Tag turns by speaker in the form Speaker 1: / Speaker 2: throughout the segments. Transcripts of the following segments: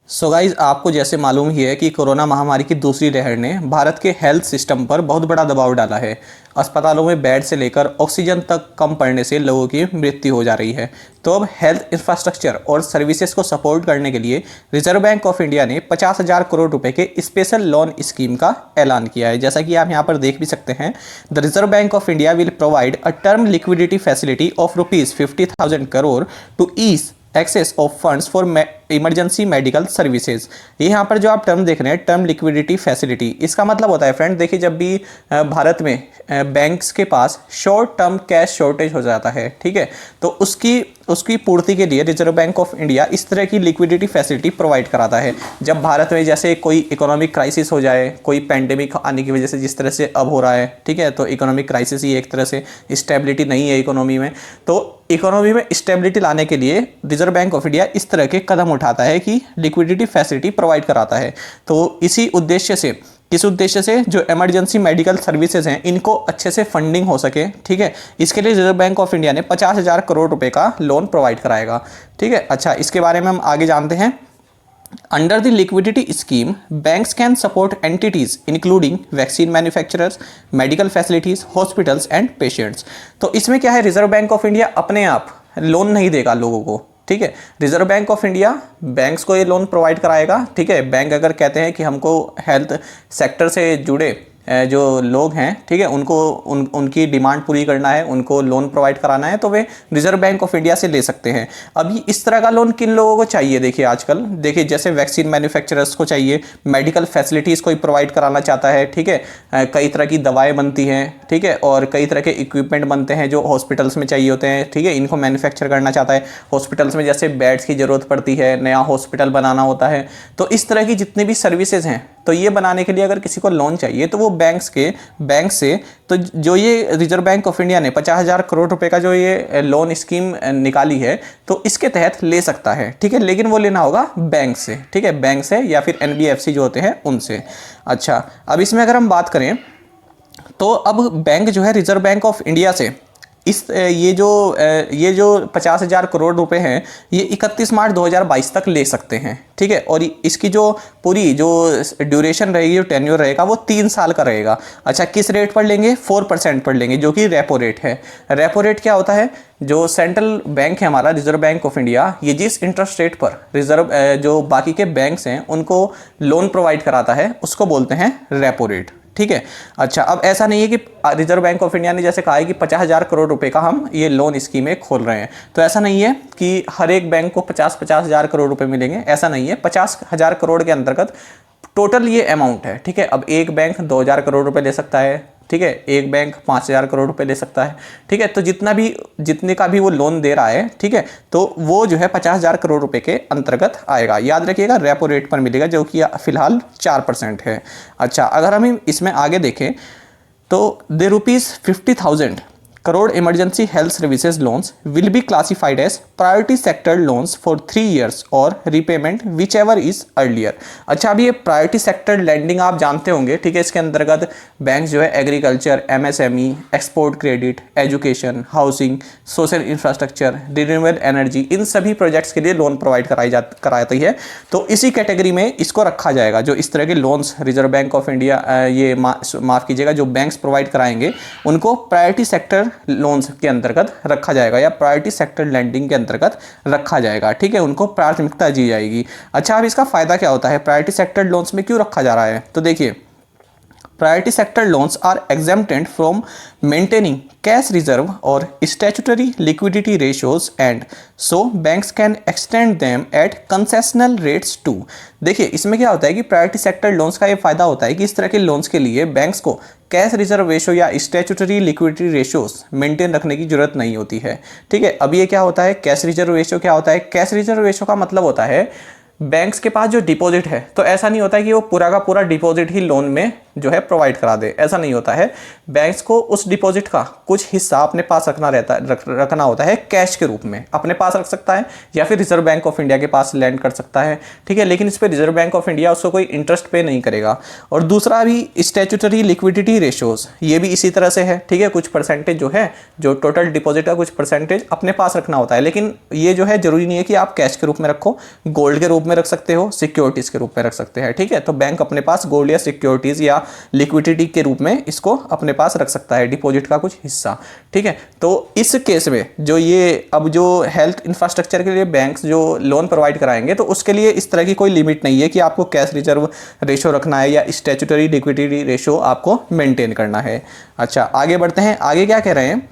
Speaker 1: So guys आपको जैसे मालूम ही है कि कोरोना महामारी की दूसरी लहर ने भारत के हेल्थ सिस्टम पर बहुत बड़ा दबाव डाला है। अस्पतालों में बेड से लेकर ऑक्सीजन तक कम पड़ने से लोगों की मृत्यु हो जा रही है। तो अब हेल्थ इंफ्रास्ट्रक्चर और सर्विसेज को सपोर्ट करने के लिए रिजर्व बैंक ऑफ इंडिया ने 50,000 करोड़ रुपए के स्पेशल लोन स्कीम का ऐलान किया है। जैसा कि आप यहाँ पर देख भी सकते हैं, the Reserve Bank of India will provide a term liquidity facility of ₹50,000 crore to ease access of funds for emergency medical services. ये यहाँ पर जो आप टर्म देख रहे हैं, टर्म लिक्विडिटी फैसिलिटी, इसका मतलब होता है फ्रेंड, देखिए जब भी भारत में बैंक्स के पास शॉर्ट टर्म कैश शॉर्टेज हो जाता है, ठीक है, तो उसकी पूर्ति के लिए रिजर्व बैंक ऑफ इंडिया इस तरह की लिक्विडिटी फैसिलिटी प्रोवाइड कराता है। जब भारत में जैसे कोई इकोनॉमिक क्राइसिस हो जाए, कोई पैंडेमिक आने की वजह से जिस तरह से अब हो रहा है, ठीक है, तो इकोनॉमिक क्राइसिस ही एक तरह से स्टेबिलिटी नहीं है इकोनॉमी में, तो इकोनॉमी में स्टेबिलिटी लाने के लिए रिजर्व बैंक ऑफ इंडिया इस तरह के कदम उठाता है कि लिक्विडिटी फैसिलिटी प्रोवाइड कराता है। तो इस उद्देश्य से जो इमरजेंसी मेडिकल सर्विसेज हैं, इनको अच्छे से फंडिंग हो सके, ठीक है, इसके लिए रिजर्व बैंक ऑफ इंडिया ने 50,000 करोड़ रुपए का लोन प्रोवाइड कराएगा, ठीक है। अच्छा, इसके बारे में हम आगे जानते हैं। Under the liquidity scheme, banks can support entities including vaccine manufacturers, medical facilities, hospitals and patients। तो इसमें क्या है, रिजर्व बैंक ऑफ इंडिया अपने आप लोन नहीं देगा लोगों को, ठीक है, reserve Bank of India banks को ये लोन प्रोवाइड कराएगा, ठीक है। बैंक अगर कहते हैं कि हमको हेल्थ सेक्टर से जुड़े जो लोग हैं, ठीक है, उनकी डिमांड पूरी करना है, उनको लोन प्रोवाइड कराना है, तो वे रिजर्व बैंक ऑफ इंडिया से ले सकते हैं। अभी इस तरह का लोन किन लोगों को चाहिए, देखिए आजकल देखिए जैसे वैक्सीन मैन्युफैक्चरर्स को चाहिए, मेडिकल फैसिलिटीज़ कोई प्रोवाइड कराना चाहता है, ठीक है, कई तरह की दवाएँ बनती हैं, ठीक है, और कई तरह के इक्विपमेंट बनते हैं जो हॉस्पिटल्स में चाहिए होते हैं, ठीक है, इनको मैन्युफैक्चर करना चाहता है। हॉस्पिटल्स में जैसे बेड्स की ज़रूरत पड़ती है, नया हॉस्पिटल बनाना होता है, तो इस तरह की जितनी भी सर्विसेज हैं, तो ये बनाने के लिए अगर किसी को लोन चाहिए तो वो बैंक से तो जो ये रिजर्व बैंक ऑफ इंडिया ने 50,000 करोड़ रुपए का जो ये लोन स्कीम निकाली है, तो इसके तहत ले सकता है, ठीक है, लेकिन वो लेना होगा बैंक से, ठीक है, बैंक से या फिर NBFC जो होते हैं उनसे। अच्छा, अब इसमें अगर हम बात करें तो अब बैंक जो है रिजर्व बैंक ऑफ इंडिया से ये जो 50,000 करोड़ रुपए हैं, ये 31 मार्च 2022 तक ले सकते हैं, ठीक है, और इसकी जो पूरी जो ड्यूरेशन रहेगी, जो टेन्योर रहेगा, वो 3 साल का रहेगा। अच्छा, किस रेट पर लेंगे, 4% पर लेंगे, जो कि रेपो रेट है। रेपो रेट क्या होता है, जो सेंट्रल बैंक है हमारा रिजर्व बैंक ऑफ इंडिया, ये जिस इंटरेस्ट रेट पर जो बाकी के बैंक्स हैं उनको लोन प्रोवाइड कराता है, उसको बोलते हैं रेपो रेट, ठीक है। अच्छा, अब ऐसा नहीं है कि रिजर्व बैंक ऑफ इंडिया ने जैसे कहा है कि 50,000 करोड़ रुपए का हम ये लोन स्कीमें खोल रहे हैं, तो ऐसा नहीं है कि हर एक बैंक को 50,000 करोड़ रुपए मिलेंगे, ऐसा नहीं है। 50,000 करोड़ के अंतर्गत टोटल ये अमाउंट है, ठीक है। अब एक बैंक 2,000 करोड़ रुपए ले सकता है, ठीक है, एक बैंक 5,000 करोड़ रुपए ले सकता है, ठीक है, तो जितने का भी वो लोन दे रहा है, ठीक है, तो वो जो है 50,000 करोड़ रुपए के अंतर्गत आएगा। याद रखिएगा, रेपो रेट पर मिलेगा, जो कि फिलहाल 4% है। अच्छा, अगर हम इसमें आगे देखें तो ₹50,000 crore emergency health services loans will be classified as priority sector loans for 3 years और repayment whichever is earlier. अच्छा, अभी ये प्रायोरिटी सेक्टर लैंडिंग आप जानते होंगे, ठीक है, इसके अंतर्गत बैंक जो है agriculture, MSME, export credit, education, housing, social infrastructure, renewable energy, इन सभी प्रोजेक्ट्स के लिए लोन प्रोवाइड कराती है। तो इसी कैटेगरी में इसको रखा जाएगा। जो इस तरह के loans reserve Bank of India ये माफ़ कीजिएगा, जो बैंक्स प्रोवाइड कराएंगे उनको प्रायोरिटी सेक्टर लोन्स के अंतर्गत रखा जाएगा या प्रायोरिटी सेक्टर लैंडिंग के अंतर्गत रखा जाएगा, ठीक है, उनको प्राथमिकता दी जाएगी। अच्छा, अब इसका फायदा क्या होता है, प्रायोरिटी सेक्टर लोन्स में क्यों रखा जा रहा है, तो देखिए, priority sector loans are exempted from maintaining cash reserve और statutory liquidity ratios and so banks can extend them at concessional rates too. देखिए, इसमें क्या होता है कि प्रायोरिटी सेक्टर लोन्स का ये फायदा होता है कि इस तरह के लोन्स के लिए बैंक्स को कैश रिजर्व रेशियो या स्टैट्यूटरी लिक्विडिटी रेशियोज मेंटेन रखने की जरूरत नहीं होती है, ठीक है। अब ये क्या होता है, कैश रिजर्व रेशियो क्या होता है, कैश रिजर्व रेशियो का मतलब होता है बैंक्स के पास जो डिपॉजिट है, तो ऐसा नहीं होता है कि वो पूरा का पूरा डिपॉजिट ही लोन में जो है प्रोवाइड करा दे, ऐसा नहीं होता है। बैंक्स को उस डिपॉजिट का कुछ हिस्सा अपने पास रखना होता है, कैश के रूप में अपने पास रख सकता है या फिर रिजर्व बैंक ऑफ इंडिया के पास लैंड कर सकता है, ठीक है, लेकिन इस पर रिजर्व बैंक ऑफ इंडिया उसको कोई इंटरेस्ट पे नहीं करेगा। और दूसरा भी स्टैट्यूटरी लिक्विडिटी रेशियोज, ये भी इसी तरह से है, ठीक है, कुछ परसेंटेज जो है, जो टोटल डिपॉजिट का कुछ परसेंटेज अपने पास रखना होता है, लेकिन ये जो है जरूरी नहीं है कि आप कैश के रूप में रखो, गोल्ड के रूप में रख सकते हो, सिक्योरिटीज़ के रूप में रख सकते हैं। ठीक है, तो बैंक अपने पास गोल्ड या सिक्योरिटीज़ या लिक्विडिटी के रूप में इसको अपने पास रख सकता है, डिपॉजिट का कुछ हिस्सा। ठीक है, तो इस केस में जो ये अब जो हेल्थ इंफ्रास्ट्रक्चर के लिए बैंक्स जो लोन प्रोवाइड कराएंगे, तो उसके लिए इस तरह की कोई लिमिट नहीं है कि आपको कैश रिजर्व रेशो रखना है या स्टैट्यूटरी लिक्विडिटी रेशो आपको मेंटेन करना है। अच्छा, आगे बढ़ते हैं। आगे क्या कह रहे हैं,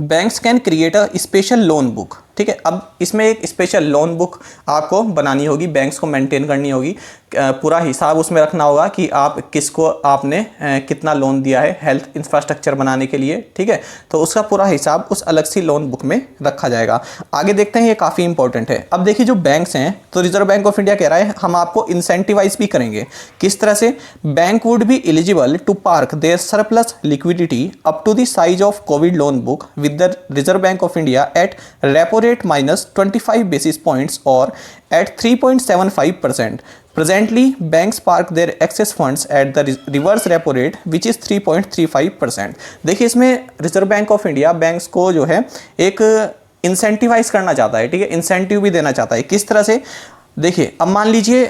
Speaker 1: banks can create a special loan book. ठीक है, अब इसमें एक स्पेशल लोन बुक आपको बनानी होगी, बैंक्स को मेंटेन करनी होगी, पूरा हिसाब उसमें रखना होगा कि आप किसको आपने कितना लोन दिया है हेल्थ इंफ्रास्ट्रक्चर बनाने के लिए। ठीक है, तो उसका पूरा हिसाब उस अलग सी लोन बुक में रखा जाएगा। आगे देखते हैं, ये काफ़ी इंपॉर्टेंट है। अब देखिए, जो बैंक्स हैं, तो रिजर्व बैंक ऑफ इंडिया कह रहा है हम आपको इंसेंटिवाइज भी करेंगे। किस तरह से? Bank would be eligible to park their surplus liquidity up to the size of COVID loan book with the Reserve Bank of India at repo rate minus 25 basis points or at 3.75%. Presently, banks park their excess funds at the reverse repo rate, which is 3.35%. देखिए, इसमें reserve Bank of India banks को जो है एक incentivise करना चाहता है। ठीक है, इंसेंटिव भी देना चाहता है। किस तरह से? देखिए, अब मान लीजिए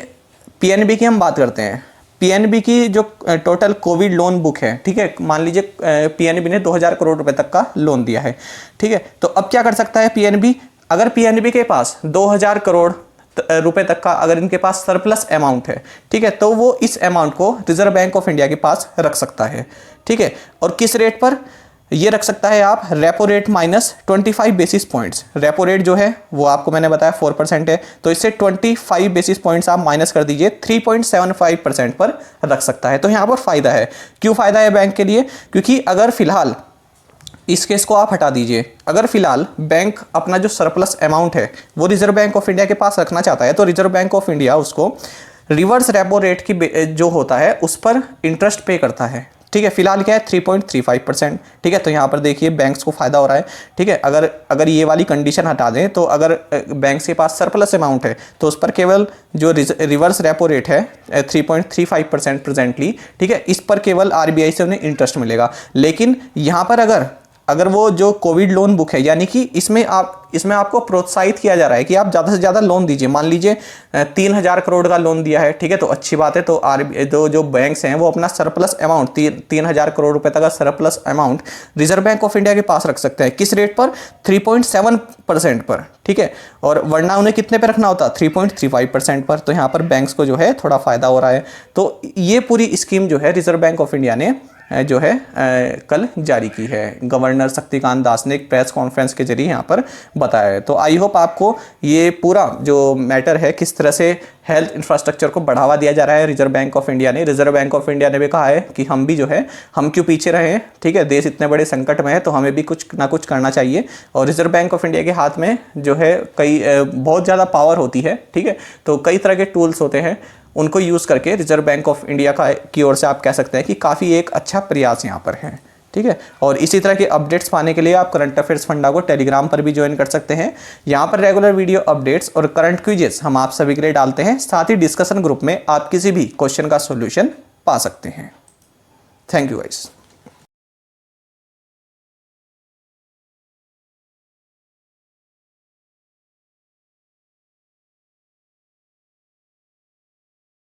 Speaker 1: पीएनबी की हम बात करते हैं। पीएनबी की जो टोटल कोविड लोन बुक है, ठीक है, मान लीजिए पीएनबी ने 2000 करोड़ रुपए तक का लोन दिया है। ठीक है, तो अब क्या कर सकता है पीएनबी? अगर पीएनबी के पास 2000 करोड़ रुपए तक का अगर इनके पास सरप्लस अमाउंट है, ठीक है, तो वो इस अमाउंट को रिजर्व बैंक ऑफ इंडिया के पास रख सकता है। ठीक है, और किस रेट पर ये रख सकता है आप? Repo rate minus 25 basis points. Repo rate जो है वो आपको मैंने बताया 4% है, तो इससे 25 बेसिस पॉइंट्स आप माइनस कर दीजिए, 3.75% पर रख सकता है। तो यहाँ पर फायदा है। क्यों फायदा है बैंक के लिए? क्योंकि अगर फिलहाल इस केस को आप हटा दीजिए, अगर फिलहाल बैंक अपना जो सरप्लस अमाउंट है वो रिजर्व बैंक ऑफ इंडिया के पास रखना चाहता है, तो रिजर्व बैंक ऑफ इंडिया उसको रिवर्स रेपो रेट की जो होता है उस पर इंटरेस्ट पे करता है। ठीक है, फिलहाल क्या है? 3.35%। ठीक है, तो यहाँ पर देखिए बैंक्स को फायदा हो रहा है। ठीक है, अगर ये वाली कंडीशन हटा दें, तो अगर बैंक्स के पास सरप्लस अमाउंट है तो उस पर केवल जो रिवर्स रेपो रेट है 3.35% प्रेजेंटली, ठीक है, इस पर केवल आरबीआई से उन्हें इंटरेस्ट मिलेगा। लेकिन यहाँ पर अगर वो जो कोविड लोन बुक है, यानी कि इसमें आपको प्रोत्साहित किया जा रहा है कि आप ज़्यादा से ज़्यादा लोन दीजिए। मान लीजिए 3000 करोड़ का लोन दिया है, ठीक है, तो अच्छी बात है। तो जो बैंक्स हैं वो अपना सरप्लस अमाउंट 3000 करोड़ रुपए तक का surplus amount reserve Bank of India के पास रख सकते हैं। किस रेट पर? 3.7% पर। ठीक है, और वरना उन्हें कितने पे रखना होता? 3.35% पर। तो यहाँ पर बैंक्स को जो है थोड़ा फायदा हो रहा है। तो ये पूरी स्कीम जो है रिजर्व बैंक ऑफ इंडिया ने जो है कल जारी की है। गवर्नर शक्तिकांत दास ने एक प्रेस कॉन्फ्रेंस के जरिए यहाँ पर बताया है। तो आई होप आपको ये पूरा जो मैटर है, किस तरह से हेल्थ इंफ्रास्ट्रक्चर को बढ़ावा दिया जा रहा है रिजर्व बैंक ऑफ इंडिया ने। रिजर्व बैंक ऑफ इंडिया ने भी कहा है कि हम भी जो है, हम क्यों पीछे रहे। ठीक है, देश इतने बड़े संकट में है तो हमें भी कुछ ना कुछ करना चाहिए। और रिजर्व बैंक ऑफ इंडिया के हाथ में जो है बहुत ज़्यादा पावर होती है। ठीक है, तो कई तरह के टूल्स होते हैं, उनको यूज़ करके रिजर्व बैंक ऑफ इंडिया की ओर से आप कह सकते हैं कि काफ़ी एक अच्छा प्रयास यहाँ पर है। ठीक है, और इसी तरह के अपडेट्स पाने के लिए आप करंट अफेयर्स फंडा को टेलीग्राम पर भी ज्वाइन कर सकते हैं। यहाँ पर रेगुलर वीडियो अपडेट्स और करंट क्विजेस हम आप सभी के लिए डालते हैं। साथ ही डिस्कशन ग्रुप में आप किसी भी क्वेश्चन का सॉल्यूशन पा सकते हैं। Thank you guys.